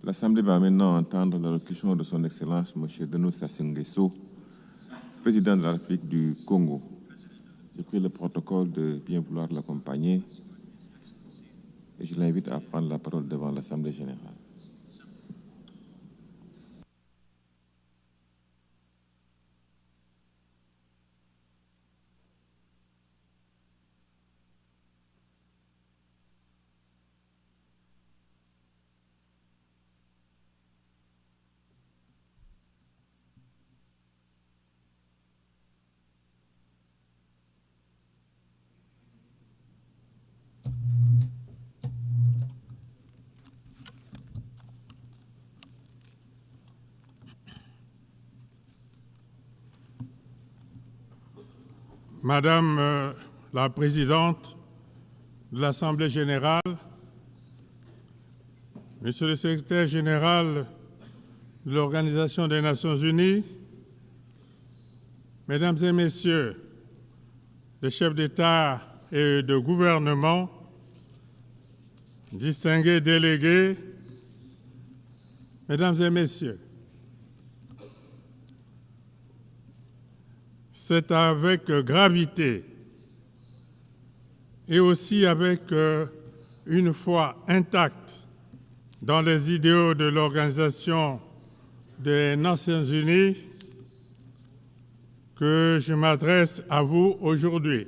L'Assemblée va maintenant entendre l'allocution de son Excellence M. Denis Sassou Nguesso, président de la République du Congo. Je prie le protocole de bien vouloir l'accompagner et je l'invite à prendre la parole devant l'Assemblée générale. Madame la Présidente de l'Assemblée générale, Monsieur le Secrétaire général de l'Organisation des Nations unies, Mesdames et Messieurs les chefs d'État et de gouvernement, distingués délégués, Mesdames et Messieurs, c'est avec gravité et aussi avec une foi intacte dans les idéaux de l'Organisation des Nations unies que je m'adresse à vous aujourd'hui.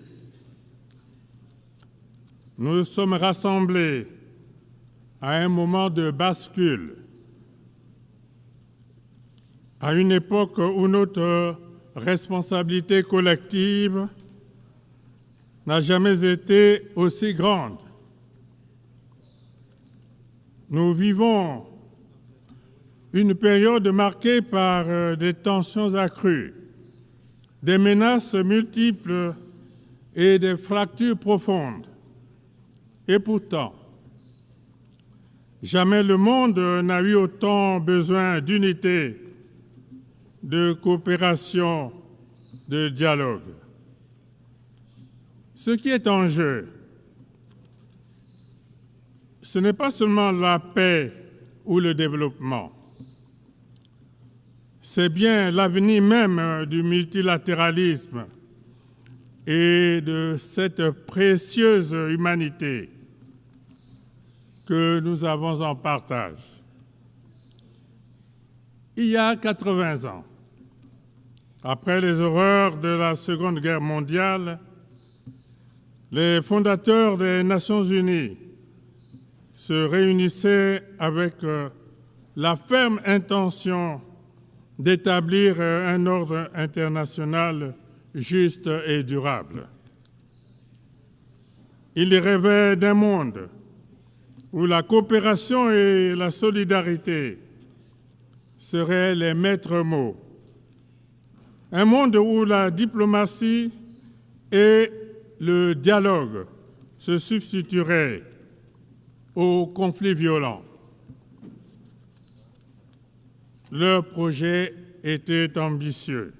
Nous sommes rassemblés à un moment de bascule, à une époque où notre responsabilité collective n'a jamais été aussi grande. Nous vivons une période marquée par des tensions accrues, des menaces multiples et des fractures profondes. Et pourtant, jamais le monde n'a eu autant besoin d'unité, de coopération, de dialogue. Ce qui est en jeu, ce n'est pas seulement la paix ou le développement, c'est bien l'avenir même du multilatéralisme et de cette précieuse humanité que nous avons en partage. Il y a 80 ans, après les horreurs de la Seconde Guerre mondiale, les fondateurs des Nations unies se réunissaient avec la ferme intention d'établir un ordre international juste et durable. Ils rêvaient d'un monde où la coopération et la solidarité seraient les maîtres mots. Un monde où la diplomatie et le dialogue se substitueraient aux conflits violents. Leur projet était ambitieux.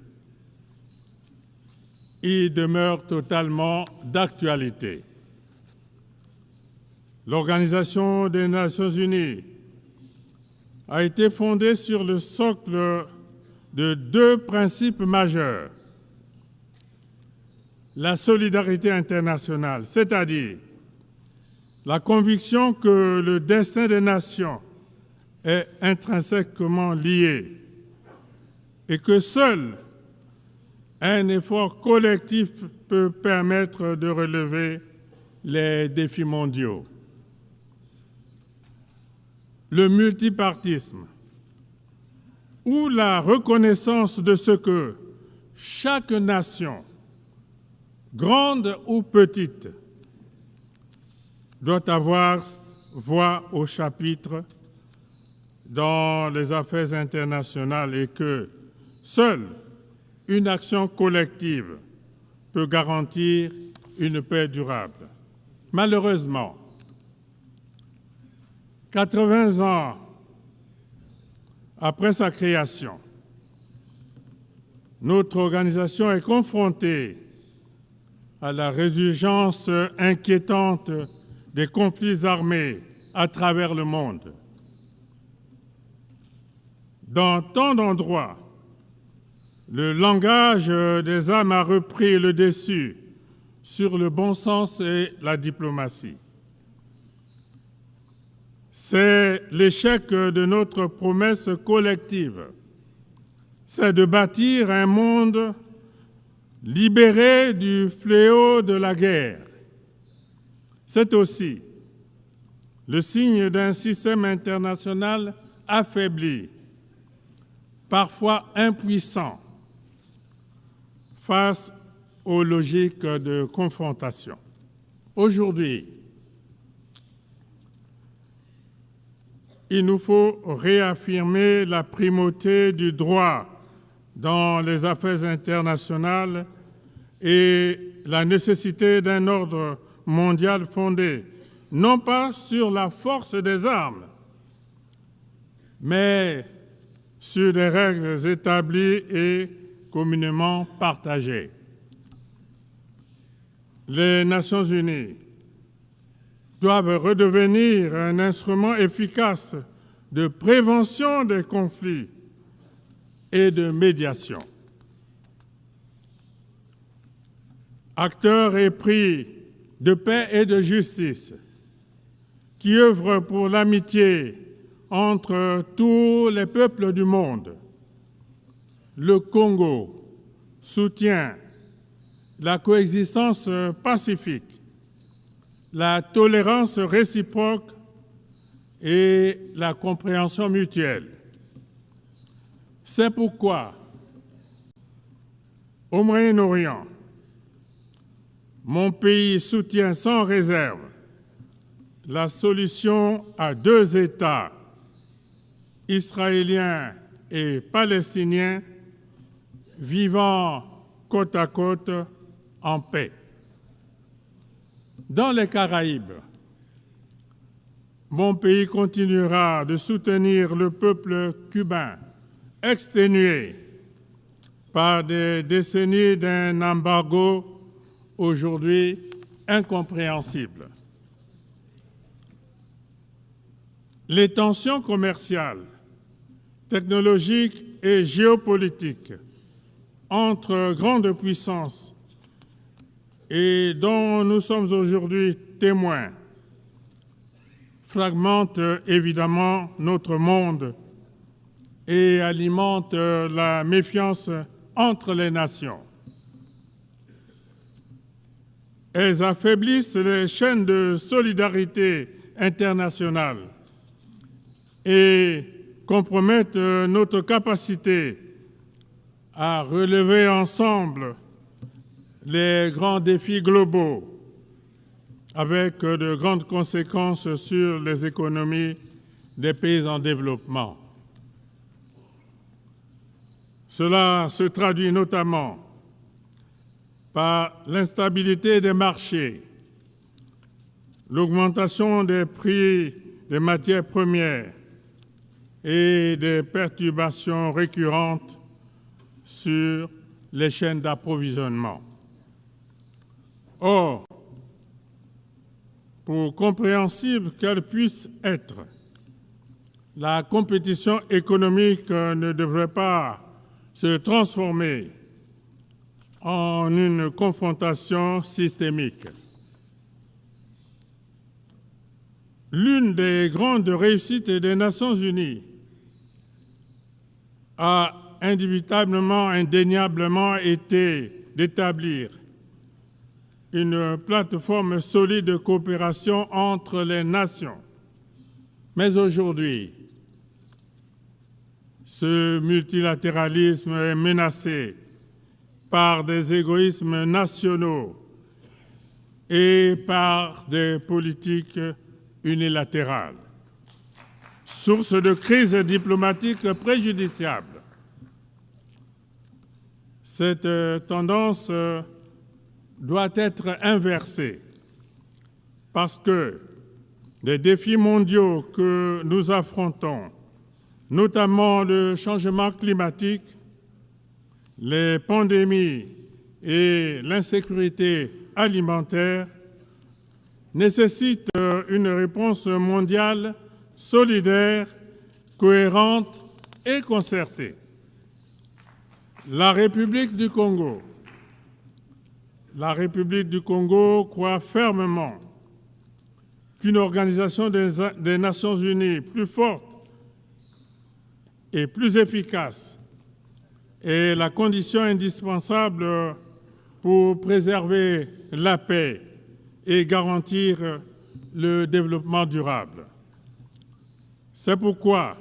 Il demeure totalement d'actualité. L'Organisation des Nations unies a été fondée sur le socle de deux principes majeurs. La solidarité internationale, c'est-à-dire la conviction que le destin des nations est intrinsèquement lié et que seul un effort collectif peut permettre de relever les défis mondiaux. Le multipartisme, ou la reconnaissance de ce que chaque nation, grande ou petite, doit avoir voix au chapitre dans les affaires internationales et que seule une action collective peut garantir une paix durable. Malheureusement, 80 ans après sa création, notre organisation est confrontée à la résurgence inquiétante des conflits armés à travers le monde. Dans tant d'endroits, le langage des armes a repris le dessus sur le bon sens et la diplomatie. C'est l'échec de notre promesse collective. C'est de bâtir un monde libéré du fléau de la guerre. C'est aussi le signe d'un système international affaibli, parfois impuissant, face aux logiques de confrontation. Aujourd'hui, il nous faut réaffirmer la primauté du droit dans les affaires internationales et la nécessité d'un ordre mondial fondé non pas sur la force des armes, mais sur des règles établies et communément partagées. Les Nations unies doivent redevenir un instrument efficace de prévention des conflits et de médiation. Acteurs épris de paix et de justice, qui œuvrent pour l'amitié entre tous les peuples du monde. Le Congo soutient la coexistence pacifique, la tolérance réciproque et la compréhension mutuelle. C'est pourquoi, au Moyen-Orient, mon pays soutient sans réserve la solution à 2 États, israélien et palestinien, vivant côte à côte en paix. Dans les Caraïbes, mon pays continuera de soutenir le peuple cubain, exténué par des décennies d'un embargo aujourd'hui incompréhensible. Les tensions commerciales, technologiques et géopolitiques entre grandes puissances et dont nous sommes aujourd'hui témoins fragmentent évidemment notre monde et alimentent la méfiance entre les nations. Elles affaiblissent les chaînes de solidarité internationale et compromettent notre capacité à relever ensemble les grands défis globaux avec de grandes conséquences sur les économies des pays en développement. Cela se traduit notamment par l'instabilité des marchés, l'augmentation des prix des matières premières et des perturbations récurrentes sur les chaînes d'approvisionnement. Or, pour compréhensible qu'elle puisse être, la compétition économique ne devrait pas se transformer en une confrontation systémique. L'une des grandes réussites des Nations unies a indubitablement, indéniablement été d'établir une plateforme solide de coopération entre les nations. Mais aujourd'hui, ce multilatéralisme est menacé par des égoïsmes nationaux et par des politiques unilatérales, source de crises diplomatiques préjudiciables. Cette tendance doit être inversée parce que les défis mondiaux que nous affrontons, notamment le changement climatique, les pandémies et l'insécurité alimentaire, nécessitent une réponse mondiale solidaire, cohérente et concertée. La République du Congo croit fermement qu'une organisation des Nations Unies plus forte et plus efficace est la condition indispensable pour préserver la paix et garantir le développement durable. C'est pourquoi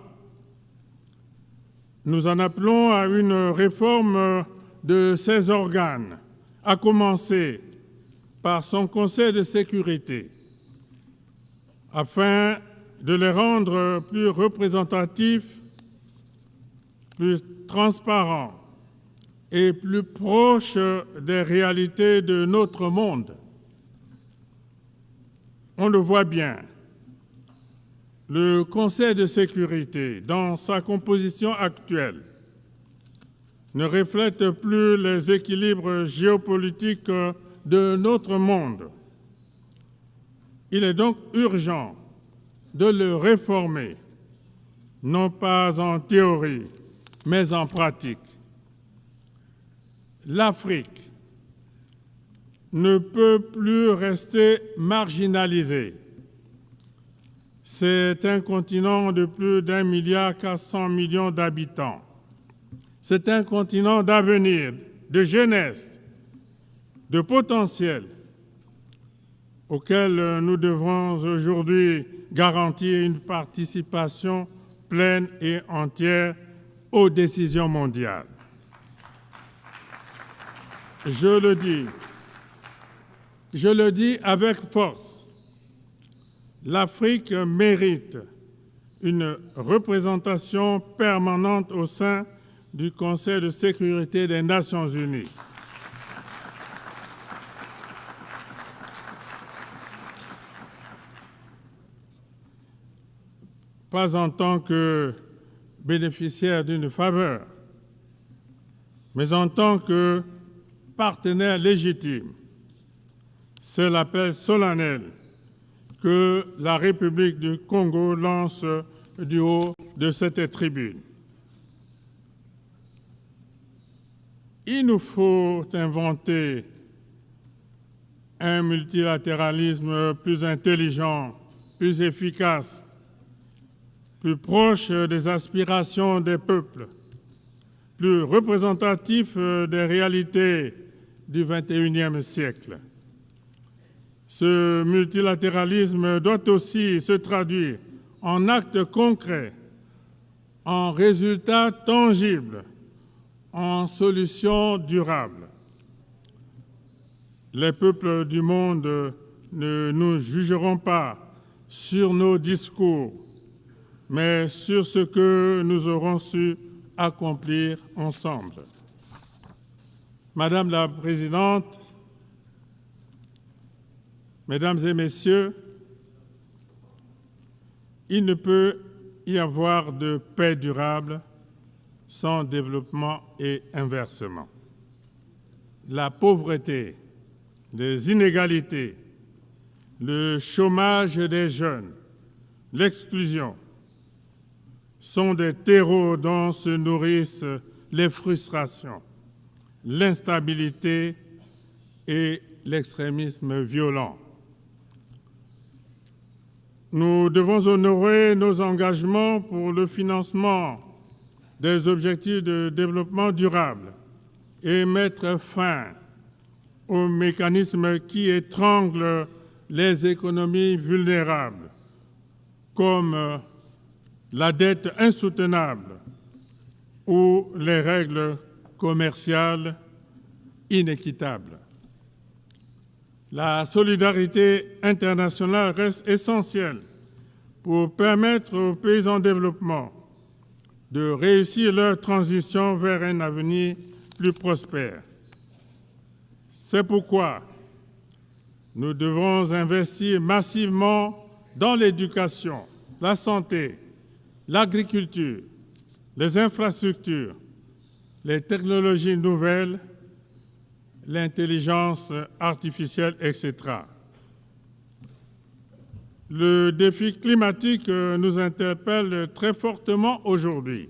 nous en appelons à une réforme de ces organes, à commencer par son Conseil de sécurité, afin de les rendre plus représentatifs, plus transparents et plus proches des réalités de notre monde. On le voit bien, le Conseil de sécurité, dans sa composition actuelle, ne reflète plus les équilibres géopolitiques de notre monde. Il est donc urgent de le réformer, non pas en théorie, mais en pratique. L'Afrique ne peut plus rester marginalisée. C'est un continent de plus d'1,4 milliard d'habitants. C'est un continent d'avenir, de jeunesse, de potentiel, auquel nous devons aujourd'hui garantir une participation pleine et entière aux décisions mondiales. Je le dis avec force, l'Afrique mérite une représentation permanente au sein du Conseil de sécurité des Nations Unies. Pas en tant que bénéficiaire d'une faveur, mais en tant que partenaire légitime. C'est l'appel solennel que la République du Congo lance du haut de cette tribune. Il nous faut inventer un multilatéralisme plus intelligent, plus efficace, plus proche des aspirations des peuples, plus représentatif des réalités du XXIe siècle. Ce multilatéralisme doit aussi se traduire en actes concrets, en résultats tangibles, en solutions durables. Les peuples du monde ne nous jugeront pas sur nos discours, mais sur ce que nous aurons su accomplir ensemble. Madame la Présidente, Mesdames et Messieurs, il ne peut y avoir de paix durable sans développement et inversement. La pauvreté, les inégalités, le chômage des jeunes, l'exclusion sont des terreaux dont se nourrissent les frustrations, l'instabilité et l'extrémisme violent. Nous devons honorer nos engagements pour le financement des objectifs de développement durable et mettre fin aux mécanismes qui étranglent les économies vulnérables, comme la dette insoutenable ou les règles commerciales inéquitables. La solidarité internationale reste essentielle pour permettre aux pays en développement de réussir leur transition vers un avenir plus prospère. C'est pourquoi nous devons investir massivement dans l'éducation, la santé, l'agriculture, les infrastructures, les technologies nouvelles, l'intelligence artificielle, etc. Le défi climatique nous interpelle très fortement aujourd'hui.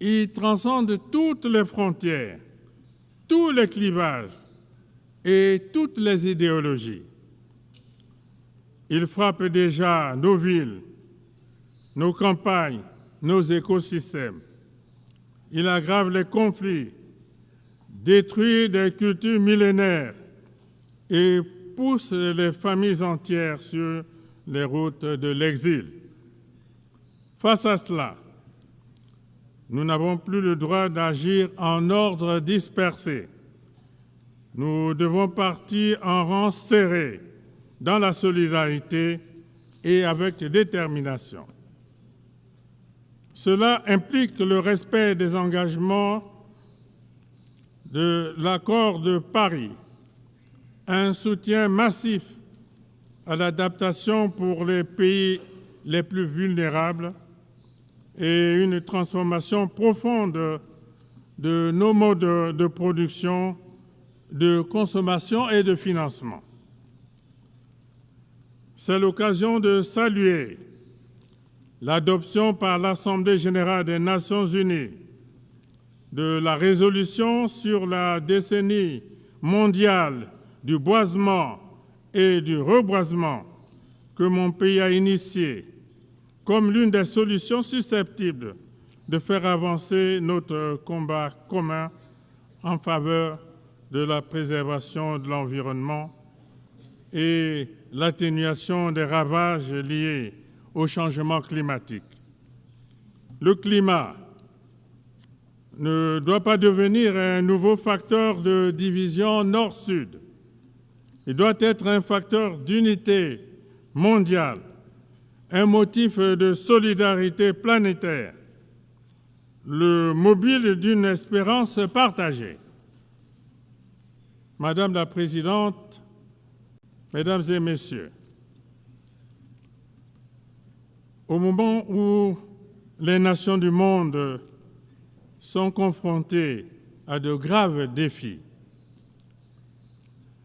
Il transcende toutes les frontières, tous les clivages et toutes les idéologies. Il frappe déjà nos villes, nos campagnes, nos écosystèmes. Il aggrave les conflits, détruit des cultures millénaires et pousse les familles entières sur les routes de l'exil. Face à cela, nous n'avons plus le droit d'agir en ordre dispersé. Nous devons partir en rang serré, dans la solidarité et avec détermination. Cela implique le respect des engagements de l'accord de Paris, un soutien massif à l'adaptation pour les pays les plus vulnérables et une transformation profonde de nos modes de production, de consommation et de financement. C'est l'occasion de saluer l'adoption par l'Assemblée générale des Nations unies de la résolution sur la décennie mondiale du boisement et du reboisement que mon pays a initiée comme l'une des solutions susceptibles de faire avancer notre combat commun en faveur de la préservation de l'environnement et l'atténuation des ravages liés au changement climatique. Le climat ne doit pas devenir un nouveau facteur de division nord-sud. Il doit être un facteur d'unité mondiale, un motif de solidarité planétaire, le mobile d'une espérance partagée. Madame la Présidente, Mesdames et Messieurs, au moment où les nations du monde sont confrontées à de graves défis,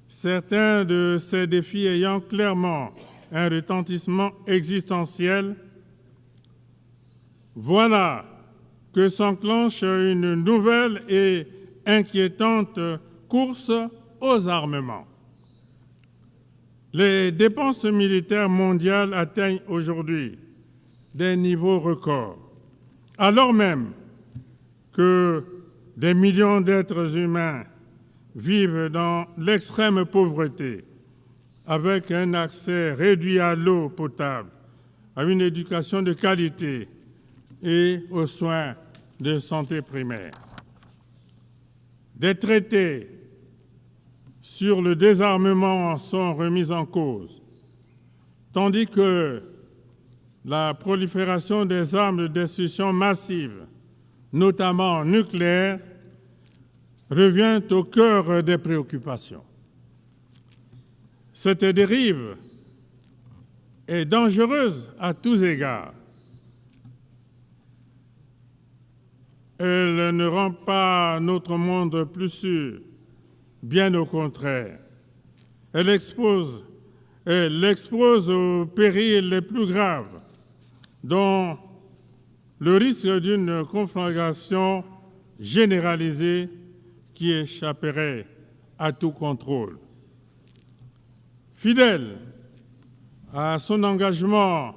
certains de ces défis ayant clairement un retentissement existentiel, voilà que s'enclenche une nouvelle et inquiétante course aux armements. Les dépenses militaires mondiales atteignent aujourd'hui des niveaux records, alors même que des millions d'êtres humains vivent dans l'extrême pauvreté, avec un accès réduit à l'eau potable, à une éducation de qualité et aux soins de santé primaire. Des traités sur le désarmement sont remis en cause, tandis que la prolifération des armes de destruction massive, notamment nucléaires, revient au cœur des préoccupations. Cette dérive est dangereuse à tous égards. Elle ne rend pas notre monde plus sûr, bien au contraire. Elle expose aux périls les plus graves, dont le risque d'une conflagration généralisée qui échapperait à tout contrôle. Fidèle à son engagement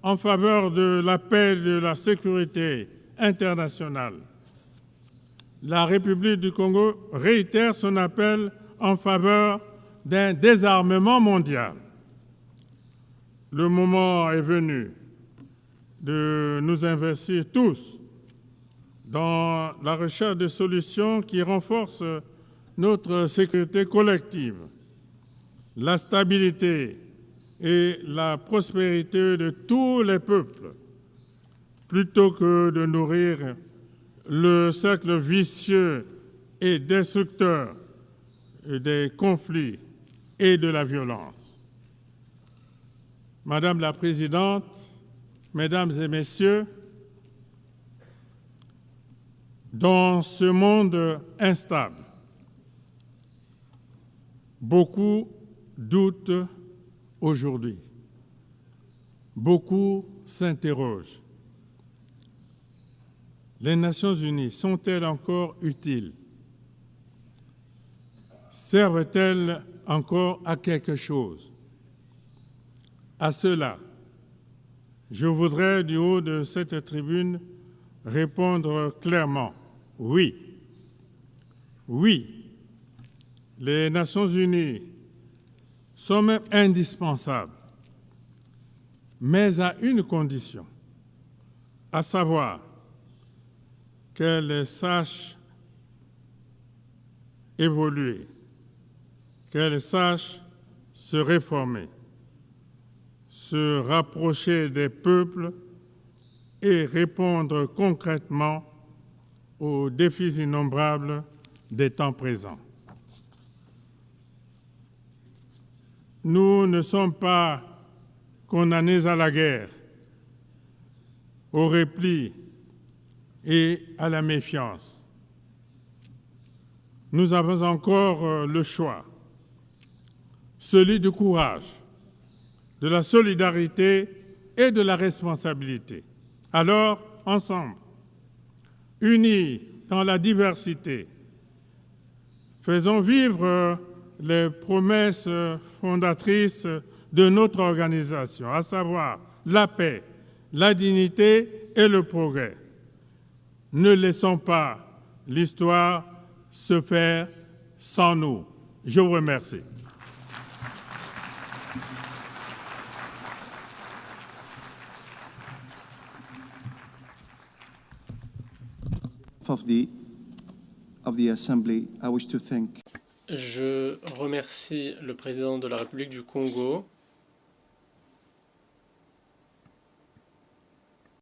en faveur de la paix et de la sécurité internationale, la République du Congo réitère son appel en faveur d'un désarmement mondial. Le moment est venu de nous investir tous dans la recherche de solutions qui renforcent notre sécurité collective, la stabilité et la prospérité de tous les peuples, plutôt que de nourrir le cercle vicieux et destructeur des conflits et de la violence. Madame la Présidente, Mesdames et Messieurs, dans ce monde instable, beaucoup doutent aujourd'hui, beaucoup s'interrogent. les Nations unies sont-elles encore utiles? Servent-elles encore à quelque chose? À cela, je voudrais, du haut de cette tribune, répondre clairement oui. Oui, les Nations unies sont même indispensables, mais à une condition, à savoir qu'elles sachent évoluer, qu'elles sachent se réformer, se rapprocher des peuples et répondre concrètement aux défis innombrables des temps présents. Nous ne sommes pas condamnés à la guerre, au repli et à la méfiance. Nous avons encore le choix, celui du courage, de la solidarité et de la responsabilité. Alors, ensemble, unis dans la diversité, faisons vivre les promesses fondatrices de notre organisation, à savoir la paix, la dignité et le progrès. Ne laissons pas l'histoire se faire sans nous. Je vous remercie. Of the Assembly, I wish to thank. Je remercie le président de la République du Congo